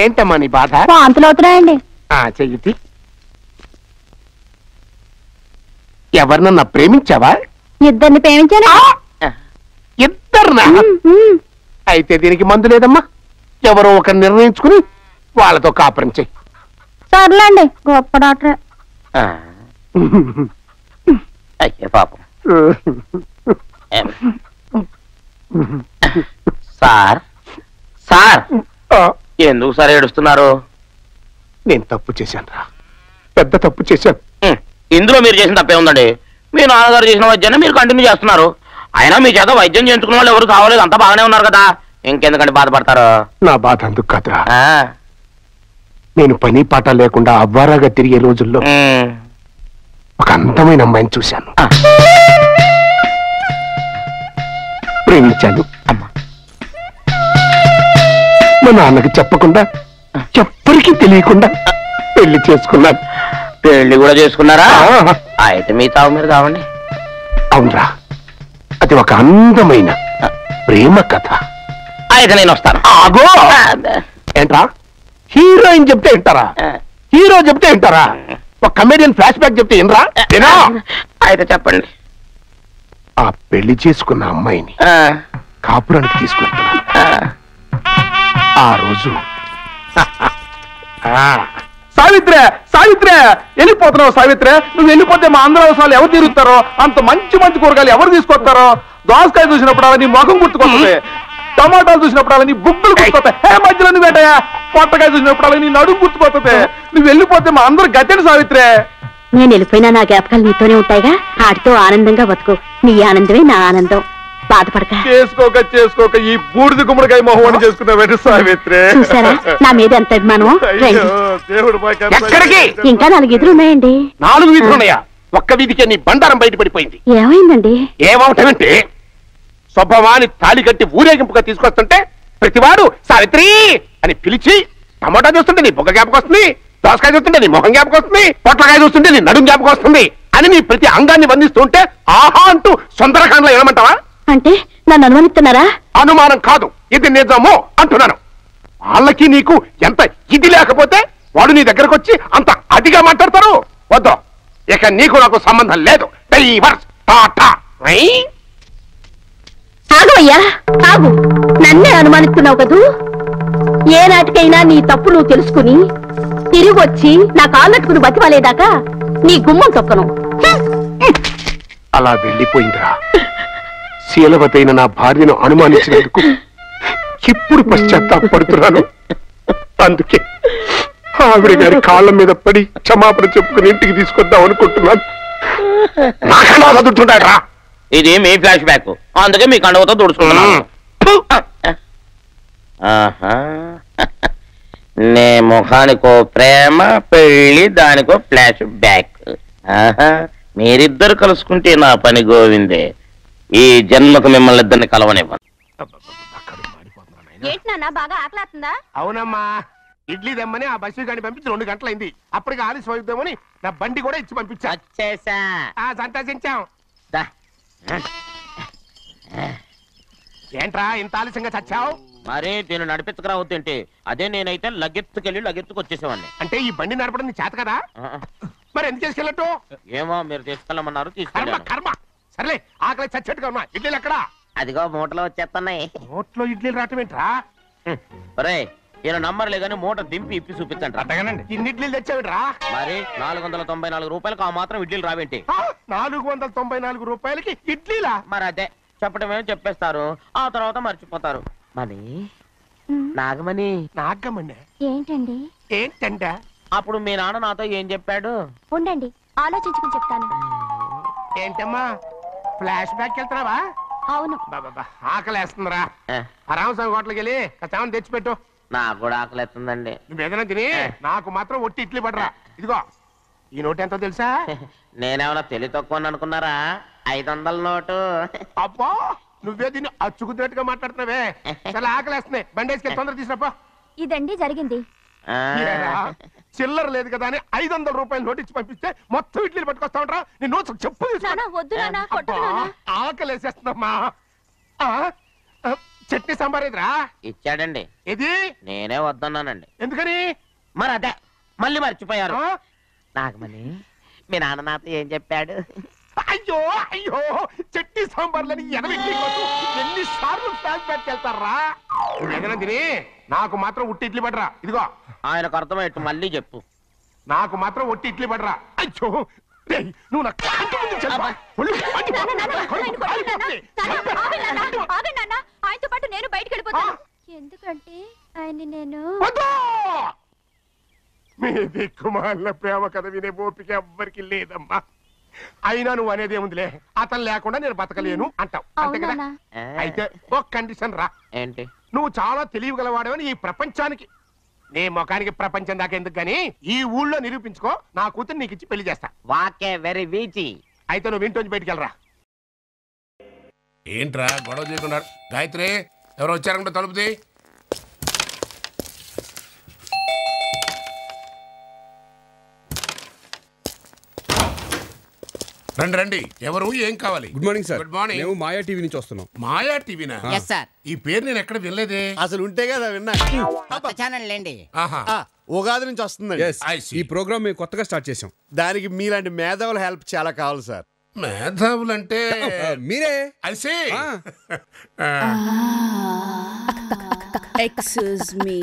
ఏంటమ్మా నీ బాధ? వాంతులు అవుతున్నాయండి. చెయ్యి. ఎవరినన్నా ప్రేమించావా? ఇద్దరిని ప్రేమించాను. ఇద్దరునా? అయితే దీనికి మందు లేదమ్మా. ఎవరో ఒక నిర్ణయించుకుని వాళ్ళతో కాపురం చెయ్యి. సర్లేండి, గొప్ప డాక్టరే. అయ్యే పాపం. సార్ సార్ ఎందుకు సార్ ఏడుస్తున్నారు? నేను తప్పు చేశాను రా, పెద్ద తప్పు చేశాను. ఇందులో మీరు చేసిన తప్పే ఉందండి. మీ నాన్నగారు చేసిన వైద్యాన్ని మీరు కంటిన్యూ చేస్తున్నారు. అయినా మీ చేత వైద్యం చేయించుకున్న వాళ్ళు ఎవరు కావలేదు, అంతా బాగానే ఉన్నారు కదా, ఇంకెందుకంటే బాధపడతారు? నా బాధ అందుకు కాదురా, నేను పని పాట లేకుండా అవ్వారాగా తిరిగే రోజుల్లో ఒక అందమైన అమ్మాయిని చూశాను, ప్రేమించాను. మా నాన్నకి చెప్పకుండా, ఎవ్వరికీ తెలియకుండా పెళ్లి చేసుకున్నాను. పెళ్లి కూడా చేసుకున్నారా? అయితే మీ తావు మీరు కావండి. అవునరా, అది ఒక అందమైన ప్రేమ కథ. అయితే నేను వస్తాను. ఆగో! ఏంట్రా, హీరోయిన్ చెప్తే వింటారా? హీరో చెప్తే వింటారా? ఒక కమెడియన్ ఫ్లాష్ బ్యాక్ చెప్తే వినరా? అయితే చెప్పండి. ఆ పెళ్లి చేసుకున్న అమ్మాయిని కాపురానికి తీసుకెళ్తున్నాను. ఆ రోజు సావిత్రే, సావిత్రే, వెళ్ళిపోతున్నావు సావిత్రే. నువ్వు వెళ్ళిపోతే మా ఆంధ్ర అవసరాలు ఎవరు తీరుస్తారో, అంత మంచి మంచి కూరగాయలు ఎవరు తీసుకొస్తారో. దోసకాయ చూసినప్పుడు అలా నీ ముఖం గుర్తుకొస్తుంది, టమాటాలు చూసినప్పుడు అలా నీ బుక్కులు గుర్తుకొస్తాయి. మధ్యలో నువ్వేటయా పొట్టకాయ చూసినప్పుడు అలా నీ నడుము గుర్తుకొస్తుంది. నువ్వు వెళ్ళిపోతే మా అందరు గతేడు సావిత్రే. నేను వెళ్ళిపోయినా నా జ్ఞాపకాలు నీతోనే ఉంటాయిగా. ఆడితో ఆనందంగా బతుకు, నీ ఆనందమే నా ఆనందం. బాధపడక. చేసుకోక చేసుకోక ఈ బూడిద గుమ్మడికాయ మొహం చేసుకున్నావు సావిత్రే. చూసారా నా మీద ఎంత అభిమానం. ఎక్కడికి? ఇంకా 4 వీధులు ఉన్నాయండి. 4 వీధులు ఉన్నాయా? ఒక్క వీధికే నీ బండారం బయటపడిపోయింది. ఏమైందండి? ఏమవుతామంటే, స్వభావాన్ని తాళి కట్టి ఊరేగింపుగా తీసుకొస్తుంటే ప్రతివాడు సావిత్రి అని పిలిచి, టమాటా చూస్తుంటే నీ బొగ్గ జ్ఞాపకం వస్తుంది, దోసకాయ చూస్తుంటే నీ మొహం జ్ఞాపకం వస్తుంది, పొట్లకాయ చూస్తుంటే నీ నడుం జ్ఞాపకం వస్తుంది అని నీ ప్రతి అంగాన్ని బంధిస్తుంటే ఆహా అంటూ సుందరకాండలో ఏమంటావా? అంటే నన్ను అనుమానిస్తున్నారా? అనుమానం కాదు, ఇది నిజమో అంటున్నాను. వాళ్ళకి నీకు ఎంత ఇది లేకపోతే వాడు నీ దగ్గరకు వచ్చి అంత అదిగా మాట్లాడతారు. వద్దు, ఇక నీకు నాకు సంబంధం లేదు. డైవర్స్ టాటా. ఆగవయ్యా, ఆగు. నన్నే అనుమానిస్తున్నావు కదూ. ఏ నాటికైనా నీ తప్పు నువ్వు తెలుసుకుని తిరిగి వచ్చి నా కాళ్ళట్టుకుని బతివాలేదాకా నీ గుమ్మం తొక్కను. అలా వెళ్ళిపోయిందిరా. శీలవతైన నా భార్యను అనుమానించినందుకు ఇప్పుడు పశ్చాత్తాపడుతున్నాను. అందుకే ఆవిడ గారి కాళ్ళ మీద పడి క్షమాపణ చెప్పుకుని ఇంటికి తీసుకొద్దాం అనుకుంటున్నాను. నాకన్నా చదువుతుంటారా? ఇది మీ ఫ్లాష్ బ్యాక్, అందుకే మీ కండవతో తుడుచుకున్నాను. నే ముఖానికో ప్రేమ, పెళ్లి దానికో ఫ్లాష్ బ్యాక్. మీరిద్దరు కలుసుకుంటే నా పని గోవిందే. ఈ జన్మకు మిమ్మల్ని ఇద్దరిని కలవనివ్వను. అవునమ్మా, ఇడ్లీ దమ్మని ఆ బస్సు గాని పంపించి 2 గంటలైంది. అప్పటికి ఆలస్యం అవుతామని నా బండి కూడా ఇచ్చి పంపించా. సంతోషించాం. ఏంట్రా ఇంత ఆలస్యంగా చచ్చావు? మరి నేను నడిపించకరావద్దేంటి? అదే నేనైతే లగెత్తుకెళ్ళి లగెత్తుకొచ్చేసేవాడిని. అంటే ఈ బండి నడపడం నీ చేత కదా? మరి ఎందుకు చేసుకెళ్ళట్టు? ఏమో మీరు తీసుకెళ్ళమన్నారు, తీసుకెళ్ళాను. కర్మ. సర్లే, ఆకలి చచ్చేట్టుగా ఉన్నా. ఇడ్లీలు ఎక్కడా? అదిగో మూటలో వచ్చేస్తున్నాయి. మూటలో ఇడ్లీలు రావటం ఏంట్రా? రే, ఈయన నంబర్లే గానీ మూట దింపి ఇప్పి చూపించండి. అట్టగానండి. ఇన్ని ఇడ్లీలు తెచ్చావిడ్రా? మరి 494 రూపాయలకు ఆ మాత్రం ఇడ్లీలు రావేంటి? 494 రూపాయలకి ఇడ్లీలా? మరి అదే చెప్పడమే చెప్పేస్తారు, ఆ తర్వాత మర్చిపోతారు. మరి నాగమణి. నాగమణి ఏంటండి? ఏంటంట? అప్పుడు మీ నాన్న నాతో ఏం చెప్పాడు? ఉండండి, ఆలోచించుకుని చెప్తాను. ఏంటమ్మా, ఫ్లాష్ బ్యాక్ వెళ్తున్నావా? అవును. ఆకలేస్తుందిరా. రామస్వామి హోటల్కి వెళ్ళి కాస్త తెచ్చిపెట్టు. నాకు కూడా ఆకలేస్తుందండి. నువ్వేదైనా తిని నాకు మాత్రం ఒట్టి ఇడ్లీ పడరా. ఇదిగో, ఈ నోటు ఎంతో తెలుసా? నేనేమన్నా తెలివి తక్కువ అనుకున్నారా? 500 నోటు. అబ్బా, నువ్వే దీన్ని అచ్చుకుతున్నట్టుగా మాట్లాడుతున్నావే. చాలా ఆకలేస్తున్నాయి, బండేసుకెళ్ళి తొందర తీసినప్ప. ఇదండి జరిగింది. చిల్లర లేదు కదా అని 500 రూపాయలు నోటు ఇచ్చి పంపిస్తే మొత్తం ఇడ్లీలు పట్టుకొస్తా ఉంటా. నీ నోట్స్ చెప్పు. ఆకలేసేస్తుందమ్మా. చట్నీ సాంబార్ ఎదురా ఇచ్చాడండి. ఇది నేనే వద్దన్నానండి. ఎందుకని? మరి అదే మళ్ళీ మర్చిపోయారు. నాగమణి మీ నాన్న నాతో ఏం చెప్పాడు? అయ్యో అయ్యో చట్నీ సాంబార్లని ఎన్నిసార్లు ఫ్లాష్ బ్యాక్ వెళ్తారా? ఏదైనా తిని నాకు మాత్రం ఉట్టి ఇడ్లీ పడరా. ఇదిగో ఆయనకు అర్థమయ్యట్టు మళ్ళీ చెప్పు. నాకు మాత్రం ఒట్టి ఇడ్లీ పడరా. అయ్యో నువ్వు నా కంటి ముందు చల్పా. ఆయనతో పాటు నేను బయటికి వెళ్ళిపోతాను. ఎందుకంటే ఆయన నేను మీ దిక్కుమాల ప్రేమ కథ వినే ఓపిక ఎవ్వరికి లేదమ్మా. అయినా నువ్వు అనేది ఏముందిలే, అతను లేకుండా నేను బతకలేను అంటావు అంతే కదా. అయితే ఒక కండిషన్ రా. ఏంటి? నువ్వు చాలా తెలియగలవాడవని ఈ ప్రపంచానికి, నీ ముఖానికి ప్రపంచం దాకా ఎందుకు గానీ ఈ ఊళ్ళో నిరూపించుకో. నా కూతురు నీకు ఇచ్చి పెళ్లి చేస్తా. వాకే వెరీ వీచి. అయితే నువ్వు ఇంటి బయటికి వెళ్ళరా. ఏంట్రా గొడవ చేయకున్నారు? గాయత్రి ఎవరో వచ్చారంటే తలుపుది. రండి రండి. ఎవరు? ఏం కావాలి? Good morning sir. Good morning. మేము మాయా టీవీ నుంచి వస్తున్నాం. మాయా టీవీనా? Yes sir. ఈ పేరు నేను ఎక్కడ వినలేదే. అసలు ఉంటే కదా విన్నా. కొత్త ఛానల్ లేండి. ఆహా. ఉగాది నుంచి వస్తుందండి. Yes, I see. ఈ ప్రోగ్రామ్ మేము కొత్తగా స్టార్ట్ చేసాం. దానికి మీలాంటి మేధావుల హెల్ప్ చాలా కావాలి సార్. మేధావులంటే మీరే. ఐసే ఎక్స్క్యూజ్ మీ,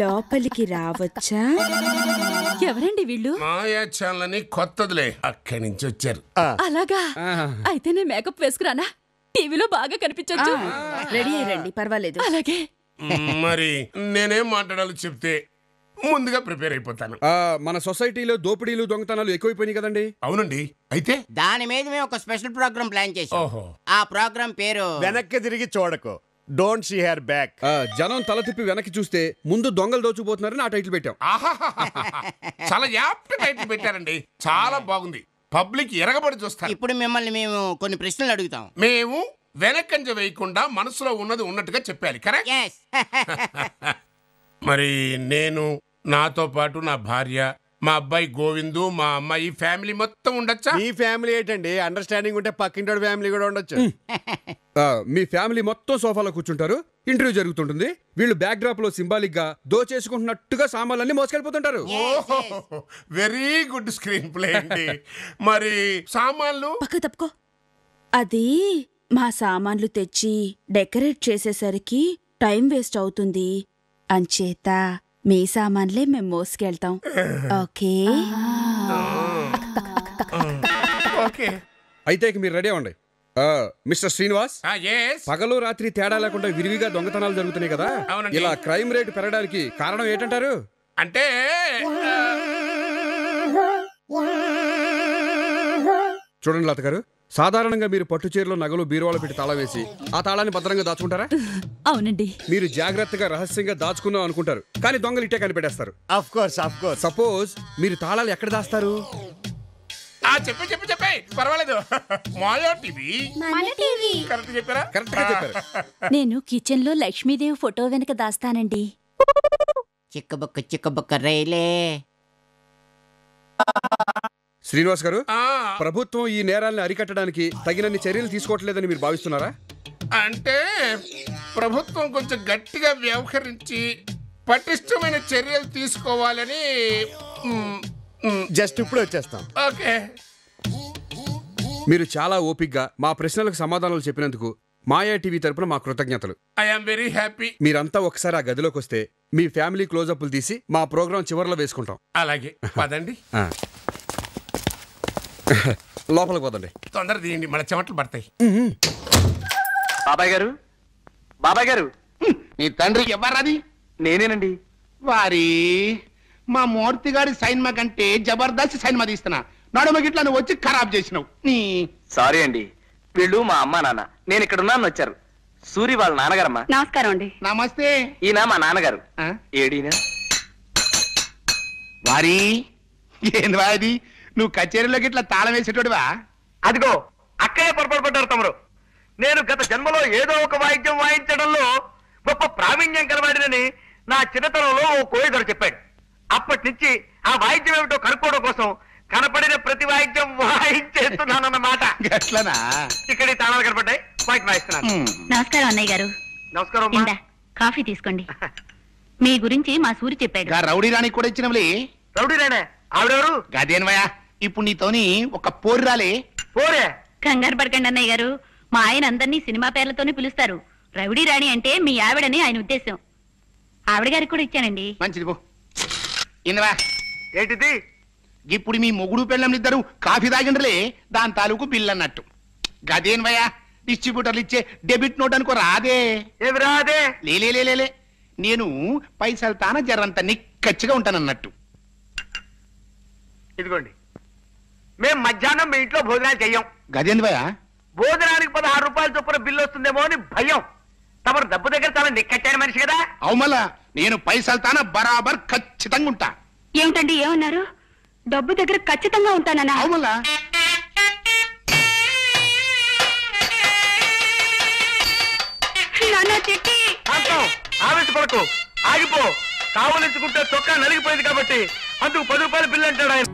లోపలికి రావచ్చా? ఎవరండి వీళ్ళు? మాయా ఛానల్ అని కొత్తదిలే, అక్కడి నుంచి వచ్చారు. అలాగా? అయితే నేను మేకప్ వేసుకురానా? టీవీలో బాగా కనిపించొచ్చు. రెడీ అయ్యండి, పర్వాలేదు. అలాగే. మరి నేనేం మాట్లాడాలో చెప్తే ముందుగా ప్రిపేర్ అయిపోతాను. మన సొసైటీలో దోపిడీలు దొంగతనాలు ఎక్కువైపోయినాయి కదండి. అవునండి. అయితే దాని మీద మేము ఒక స్పెషల్ ప్రోగ్రామ్ ప్లాన్ చేసాం. ఓహో. ఆ ప్రోగ్రామ్ పేరు వెనక్కి తిరిగి చూడకు, డోంట్ సీ హర్ బ్యాక్. జనం తల తిప్పి వెనక్కి చూస్తే ముందు దొంగలు దోచుకుపోతున్నారని ఆ టైటిల్ పెట్టాం. చాలా యాప్ట్ టైటిల్ పెట్టారండి. చాలా బాగుంది. పబ్లిక్ ఎరగబడి చూస్తారు. ఇప్పుడు మిమ్మల్ని మేము కొన్ని ప్రశ్నలు అడుగుతాం. మేము వెనకంజ వేయకుండా మనసులో ఉన్నది ఉన్నట్టుగా చెప్పాలి. కరెక్ట్? Yes. మరి నేను, నాతో పాటు నా భార్య, మా అబ్బాయి గోవిందు, మా అమ్మాయి ఫ్యామిలీ మొత్తం ఉండొచ్చా? మీ ఫ్యామిలీ ఏంటండి, అండర్స్టాండింగ్ ఉంటే పక్కింటి ఫ్యామిలీ కూడా ఉండొచ్చు. మీ ఫ్యామిలీ మొత్తం సోఫాలో కూర్చుంటారు. ఇంటర్వ్యూ జరుగుతుంటుంది. వీళ్ళు బ్యాక్ డ్రాప్ లో సింబాలిక్ గా దోచేసుకుంటున్నట్టుగా సామాన్లన్నీ మోసుకెళ్ళిపోతుంటారు. వెరీ గుడ్ స్క్రీన్ ప్లే అండి. మరి సామాన్లు పక్క తప్పుకో. అది మా సామాన్లు తెచ్చి డెకరేట్ చేసేసరికి టైం వేస్ట్ అవుతుంది. అంచేత మీ సామాన్లే మేము మోసుకెళ్తాం. ఓకే? ఓకే. అయితే ఇక మీరు రెడీ అవ్వండి. Mister Srinivas, yes. పగలు రాత్రి తేడా లేకుండా విరివిగా దొంగతనాలు జరుగుతున్నాయి కదా. అవునండి. ఇలా క్రైమ్ రేట్ పెరగడానికి కారణం ఏంటంటారు? అంటే చూడండి లత గారు, సాధారణంగా మీరు పట్టు చీరలో నగలు బీరువాలో పెట్టి తాళం వేసి ఆ తాళాన్ని భద్రంగా దాచుకుంటారా? అవునండి. మీరు జాగ్రత్తగా రహస్యంగా దాచుకుందాం అనుకుంటారు, కానీ దొంగలు ఇట్టే కనిపెట్టేస్తారు. Of course. సపోజ్ మీరు తాళాలు ఎక్కడ దాస్తారు? చెప్పే పర్వాలేదు. మాయా టీవీ. కరెక్ట్ చెప్పారా? కరెక్ట్ గా చెప్పారు. నేను కిచెన్ లో లక్ష్మీదేవి ఫోటో వెనక దాస్తానండి. చిక్కబొక్క రైలే. శ్రీనివాస్ గారు, ప్రభుత్వం ఈ నేరాలను అరికట్టడానికి తగినన్ని చర్యలు తీసుకోవట్లేదని మీరు భావిస్తున్నారా? అంటే ప్రభుత్వం కొంచెం గట్టిగా వ్యవహరించి పటిష్టమైన చర్యలు తీసుకోవాలని. జస్ట్ ఇప్పుడు వచ్చేస్తాం. ఓకే. మీరు చాలా ఓపిగ్గా మా ప్రశ్నలకు సమాధానాలు చెప్పినందుకు మాయా టీవీ తరపున మా కృతజ్ఞతలు. I'm very happy. మీరంతా ఒకసారి ఆ గదిలోకి వస్తే మీ ఫ్యామిలీ క్లోజప్లు తీసి మా ప్రోగ్రాం చివరిలో వేసుకుంటాం. అలాగే పదండి. లోపలికి పోదండి. తొందర తీయండి, మన చెమటలు పడతాయి. బాబాయ్ గారు, బాబాయ్ గారు, నీ తండ్రి ఎవరది? నేనేనండి. వారి మా మూర్తి గారి సైన్మా కంటే జబర్దస్త్ సైన్మా తీస్తున్నా. నడుమ గిట్లా నువ్వు వచ్చి ఖరాబ్ చేసినావు. సారీ అండి, వీళ్ళు మా అమ్మా నాన్న. నేను ఇక్కడ ఉన్నాను వచ్చారు. సూరి వాళ్ళ నాన్నగారమ్మా. నమస్కారం అండి. నమస్తే. ఈయన మా నాన్నగారు. ఆ? ఏడీనా? వారి ఏంది అది? నువ్వు కచేరీలోకి ఇట్లా తాళం వేసేటోడివా? అదిగో అక్కడే పొరపాటు పడ్డారు తమరు. నేను గత జన్మలో ఏదో ఒక వాయిద్యం వాయించడంలో గొప్ప ప్రావీణ్యం కలవాడినని నా చిన్నతనంలో ఓ కోయిదరు చెప్పాడు. అప్పటి నుంచి ఆ వాయిద్యం ఏమిటో కనుక్కోవడం కోసం కనపడిన ప్రతి వాయిద్యం వాయించేస్తున్నానన్నమాట. ఎట్లనా? ఇక్కడ ఈ తాళాలు కనపడ్డాయి, వాయిట్ వాయిస్తున్నాను. నమస్కారం అన్నయ్య గారు. నమస్కారం అమ్మా. ఇందా, కాఫీ తీసుకోండి. మీ గురించి మా సూరి చెప్పాడు. రౌడీ రాణి కూడా ఇచ్చినవులే. రౌడీ రాణే? ఆవిడెవరు? గదేనవయ్యా, ఇప్పుడు నీతోని ఒక పోరు రాలే. పోరే? కంగారు పడకండి అన్నయ్య గారు, మా ఆయన అందరినీ సినిమా పేర్లతోనే పిలుస్తారు. రౌడీ రాణి అంటే మీ ఆవిడని ఆయన ఉద్దేశం. ఆవిడ గారికి కూడా ఇచ్చానండి. మంచిది పో. ఇందవా ఏంటిది? ఇప్పుడు మీ మొగుడు పెళ్ళం ఇద్దరు కాఫీ తాగిండ్రలే, దాని తాలూకు బిల్ అన్నట్టు. గదేనవయ్యా, డిస్ట్రిబ్యూటర్లు ఇచ్చే డెబిట్ నోట్ అనుకో రాదే. ఏమి రాదే? లేలే, నేను పైసలు తాన జరంత నిక్కచ్చిగా ఉంటానన్నట్టు. ఇదిగోండి, మేం మధ్యాహ్నం మీ ఇంట్లో భోజనాలు చెయ్యం. గదేంద్వయ్యా? భోజనానికి 16 రూపాయలు చొప్పున బిల్లు వస్తుందేమో అని భయం. తమరు డబ్బు దగ్గర చాలా నిక్కచ్చాని మనిషి కదా. అవుమల్లా, నేను పైసలు తాన బరాబర్ ఖచ్చితంగా ఉంటా. ఏమిటండి, ఏమన్నారు? డబ్బు దగ్గర ఖచ్చితంగా ఉంటానన్నా? అవుమల్లా. ఆవేశపడకు, ఆగిపో. కావలించుకుంటే చొక్కా నలిగిపోయింది కాబట్టి అందుకు 10 రూపాయలు బిల్లు అంటాడు ఆయన.